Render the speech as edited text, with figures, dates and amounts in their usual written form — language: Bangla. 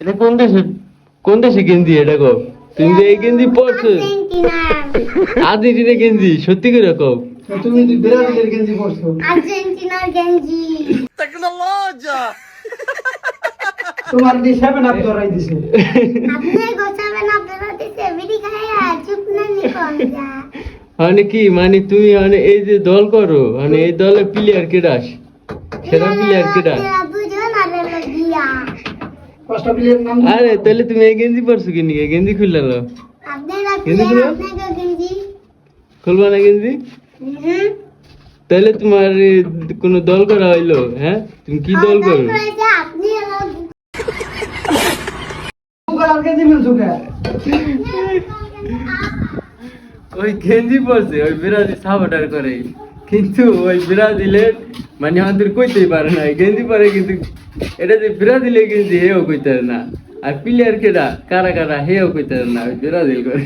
এটা কোন দেশে গেঞ্জি এটা কও? তুমি যে এই গেঞ্জি পরছো আর্জেন্টিনা গেঞ্জি, সত্যি করে কও। তুমি ব্রাজিলের গেঞ্জি পরছো। আর্জেন্টিনার গেঞ্জি। তোমার দিয়ে 7 আপ ধরাই দিছে। আপনি গোছাবেন আপনারা দিতে বিড়ি খায়া চুপ না নিকন যা। মানে কি মানে তুমি মানে এই যে দল করো মানে এই দলে প্লেয়ার কেডা সেরা প্লেয়ার কেডা? দুজন আরে লাগিয়া। 5টা প্লেয়ার নাম আরে তাহলে তুমি এই গেঞ্জি পরছো কি নিয়ে? গেঞ্জি খুললা লো, আপনারা গেঞ্জি প্লেয়ার খুলো, আপনাকে গেঞ্জি। খুলবা না গেঞ্জি? হুম। তাহলে তোমার কোনো দল করা হইলো? হ্যাঁ, তুমি কি দল করো? আপনি কালার গেঞ্জি মিলছো কে? ওই গেঞ্জি পরছে ওই ব্রাজিল সাপোর্টার করে, কিন্তু ওই ব্রাজিলের মানে আমাদের কইতেই পারে না গেঞ্জি পরে, কিন্তু এটা যে ব্রাজিলের গেঞ্জি হেও কইতে পারে না। আর প্লেয়ার কেডা কারা কারা হেও কইতে পারে না, ওই ব্রাজিল করে।